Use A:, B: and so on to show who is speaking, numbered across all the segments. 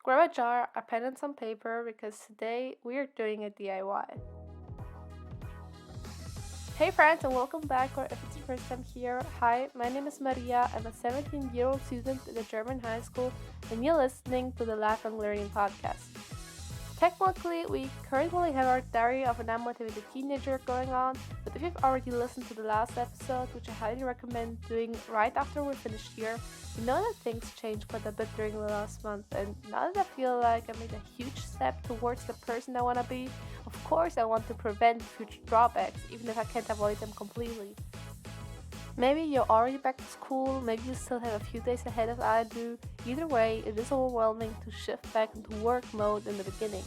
A: Grab a jar, a pen, and some paper because today we're doing a DIY. Hey friends, and welcome back, or if it's your first time here, hi, my name is Maria. I'm a 17-year-old student in a German high school, and you're listening to the Laugh and Learning podcast. Technically, we currently have our diary of an unmotivated teenager going on, but if you've already listened to the last episode, which I highly recommend doing right after we finished here, you know that things changed quite a bit during the last month, and now that I feel like I made a huge step towards the person I want to be, of course I want to prevent future drawbacks, even if I can't avoid them completely. Maybe you're already back to school, maybe you still have a few days ahead as I do. Either way, it is overwhelming to shift back into work mode in the beginning.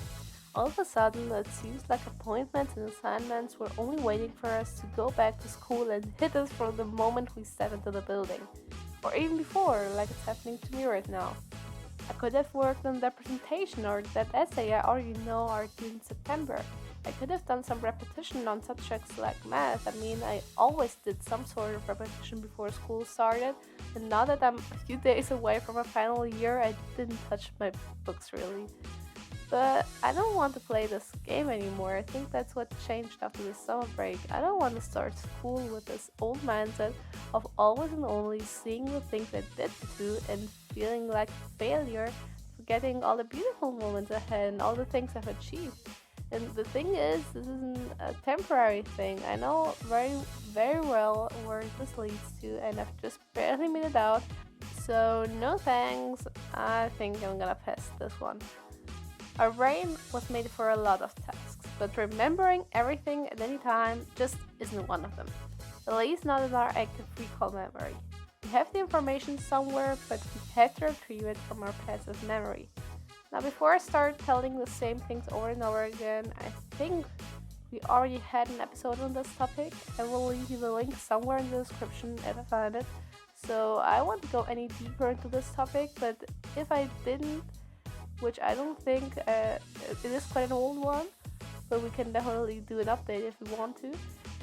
A: All of a sudden, it seems like appointments and assignments were only waiting for us to go back to school and hit us from the moment we step into the building. Or even before, like it's happening to me right now. I could have worked on that presentation or that essay I already know are due in September. I could have done some repetition on subjects like math. I mean, I always did some sort of repetition before school started, and now that I'm a few days away from my final year, I didn't touch my books really. But I don't want to play this game anymore. I think that's what changed after the summer break. I don't want to start school with this old mindset of always and only seeing the things I did do and feeling like a failure, forgetting all the beautiful moments ahead and all the things I've achieved. And the thing is, this isn't a temporary thing. I know very well where this leads to, and I've just barely made it out. So, no thanks. I think I'm gonna pass this one. Our brain was made for a lot of tasks, but remembering everything at any time just isn't one of them. At least not in our active recall memory. We have the information somewhere, but we have to retrieve it from our passive memory. Now, before I start telling the same things over and over again, I think we already had an episode on this topic. I will leave you the link somewhere in the description if I find it. So I won't go any deeper into this topic, but if I didn't, which I don't think, it is quite an old one, but we can definitely do an update if we want to.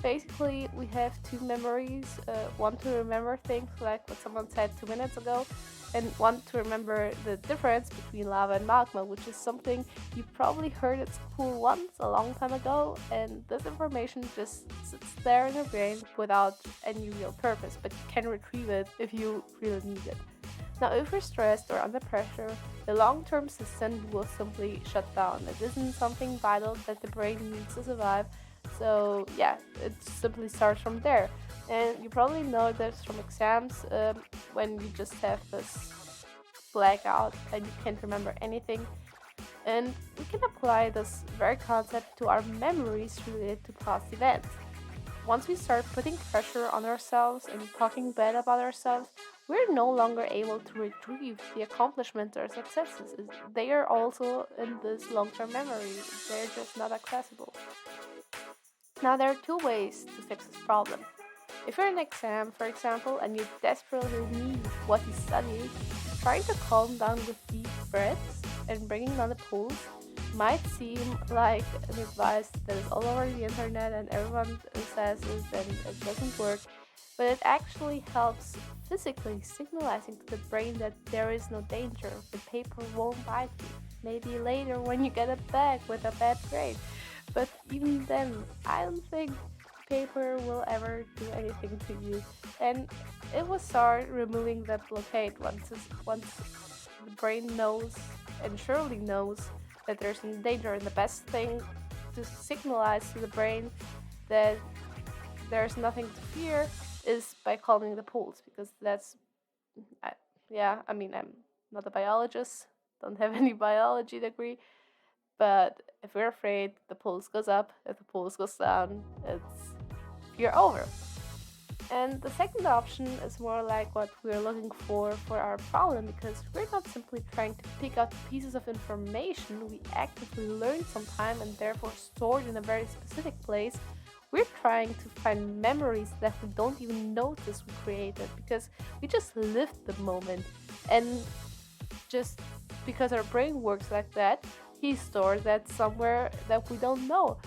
A: Basically, we have two memories, one to remember things like what someone said 2 minutes ago, and one to remember the difference between lava and magma, which is something you probably heard at school once a long time ago, and this information just sits there in your brain without any real purpose, but you can retrieve it if you really need it. Now, if you're stressed or under pressure, the long-term system will simply shut down. It isn't something vital that the brain needs to survive, so yeah, it simply starts from there. And you probably know this from exams, when you just have this blackout and you can't remember anything. And we can apply this very concept to our memories related to past events. Once we start putting pressure on ourselves and talking bad about ourselves, we're no longer able to retrieve the accomplishments or successes. They are also in this long term memory, they're just not accessible. Now, there are two ways to fix this problem. If you're in an exam, for example, and you desperately need what you studied, trying to calm down with deep breaths and bringing down the pulse might seem like an advice that is all over the internet and everyone says it and it doesn't work, but it actually helps physically signalizing to the brain that there is no danger, the paper won't bite you. Maybe later when you get it back with a bad grade. But even then, I don't think paper will ever do anything to you. And it will start removing that blockade once the brain knows and surely knows that there's no danger. And the best thing to signalize to the brain that there's nothing to fear is by calming the pulse, because that's, I mean, I'm not a biologist, don't have any biology degree, but if we're afraid, the pulse goes up. If the pulse goes down, it's fear over. And the second option is more like what we're looking for our problem, because we're not simply trying to pick out pieces of information we actively learned sometime and therefore stored in a very specific place. We're trying to find memories that we don't even notice we created because we just lived the moment. And just because our brain works like that, he stores that somewhere that we don't know.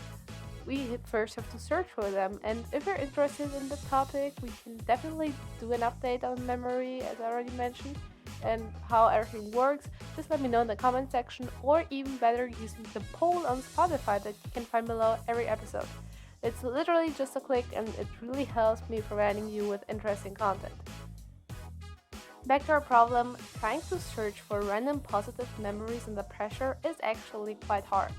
A: We first have to search for them. And if you're interested in the topic, we can definitely do an update on memory, as I already mentioned. and how everything works, just let me know in the comment section, or even better, using the poll on Spotify that you can find below every episode. It's literally just a click, and it really helps me providing you with interesting content. Back to our problem, trying to search for random positive memories in the pressure is actually quite hard.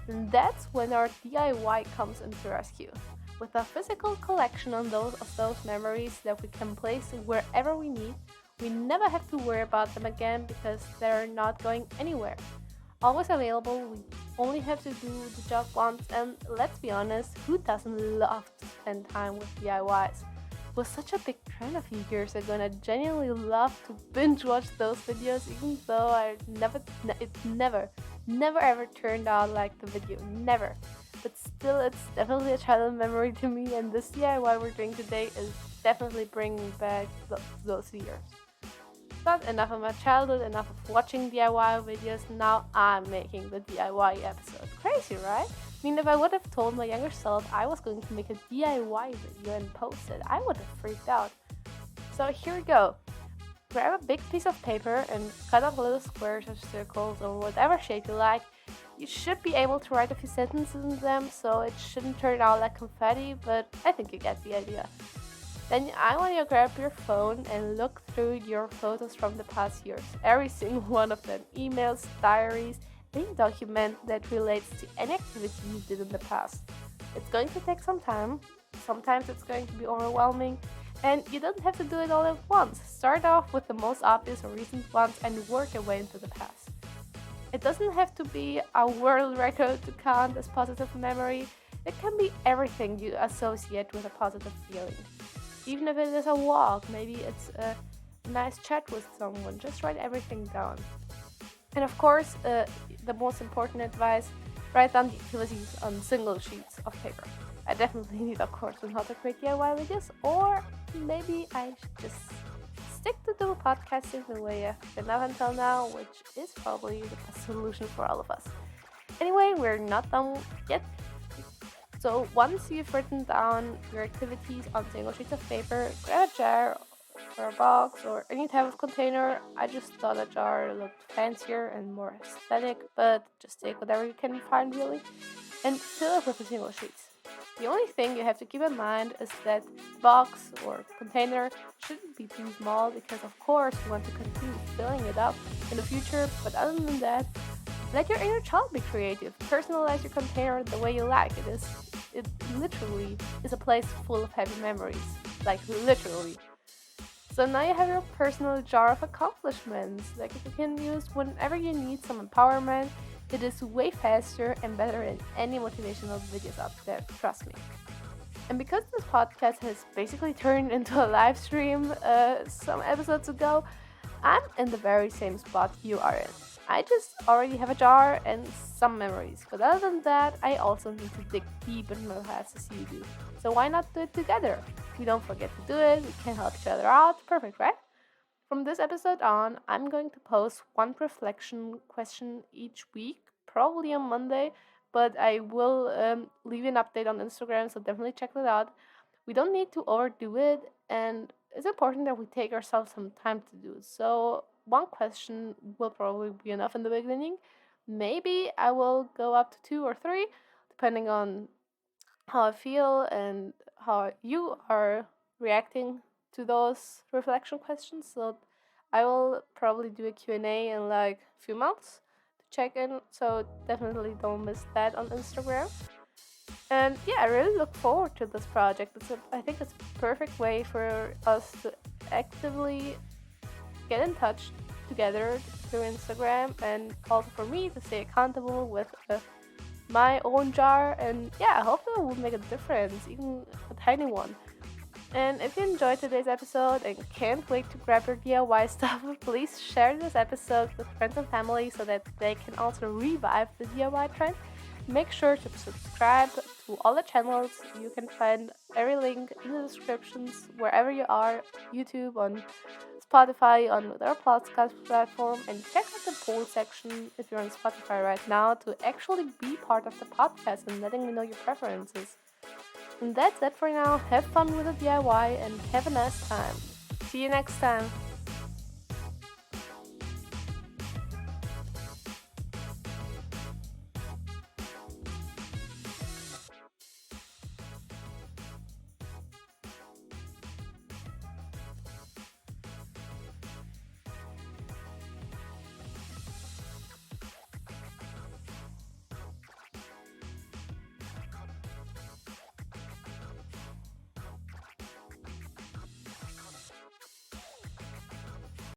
A: And that's when our DIY comes into rescue. With a physical collection of those memories that we can place wherever we need, we never have to worry about them again because they're not going anywhere. Always available, we only have to do the job once, and let's be honest, who doesn't love to spend time with DIYs? It was such a big trend a few years ago, and I genuinely love to binge watch those videos, even though it never ever turned out like the video, never. But still, it's definitely a childhood memory to me, and this DIY we're doing today is definitely bringing back those years. But enough of my childhood, enough of watching DIY videos, now I'm making the DIY episode. Crazy, right? I mean, if I would have told my younger self I was going to make a DIY video and post it, I would have freaked out. So here we go. Grab a big piece of paper and cut up little squares or circles or whatever shape you like. You should be able to write a few sentences in them, so it shouldn't turn out like confetti, but I think you get the idea. Then I want you to grab your phone and look through your photos from the past years. Every single one of them. Emails, diaries, any document that relates to any activity you did in the past. It's going to take some time. Sometimes it's going to be overwhelming. And you don't have to do it all at once. Start off with the most obvious or recent ones and work your way into the past. It doesn't have to be a world record to count as positive memory. It can be everything you associate with a positive feeling. Even if it is a walk, maybe it's a nice chat with someone, just write everything down. And of course, the most important advice, write down the activities on single sheets of paper. I definitely need a course on how to create DIY videos, or maybe I should just stick to do podcasting the way I've been up until now, which is probably the best solution for all of us. Anyway, we're not done yet. So once you've written down your activities on single sheets of paper, grab a jar or a box or any type of container. I just thought a jar looked fancier and more aesthetic, but just take whatever you can find really, and fill it with the single sheets. The only thing you have to keep in mind is that the box or container shouldn't be too small, because of course you want to continue filling it up in the future, but other than that, let your inner child be creative. Personalize your container the way you like. It literally is a place full of happy memories. Like, literally. So now you have your personal jar of accomplishments that you can use whenever you need some empowerment. It is way faster and better than any motivational videos out there, trust me. And because this podcast has basically turned into a live stream some episodes ago, I'm in the very same spot you are in. I just already have a jar and some memories, but other than that, I also need to dig deep into my past as you do. So why not do it together? We don't forget to do it, we can help each other out, perfect, right? From this episode on, I'm going to post one reflection question each week, probably on Monday, but I will leave an update on Instagram, so definitely check that out. We don't need to overdo it, and it's important that we take ourselves some time to do it. So one question will probably be enough in the beginning. Maybe I will go up to 2 or 3, depending on how I feel and how you are reacting to those reflection questions. So I will probably do a Q&A in like a few months to check in. So definitely don't miss that on Instagram. And yeah, I really look forward to this project. I think it's a perfect way for us to actively get in touch together through Instagram, and also for me to stay accountable with my own jar. And yeah, I hope that will make a difference, even a tiny one. And if you enjoyed today's episode and can't wait to grab your DIY stuff, please share this episode with friends and family so that they can also revive the DIY trend. Make sure to subscribe to all the channels. You can find every link in the descriptions wherever you are, YouTube, on Spotify, on their podcast platform, and check out the poll section if you're on Spotify right now to actually be part of the podcast and letting me know your preferences. And that's it for now. Have fun with the DIY and have a nice time. See you next time.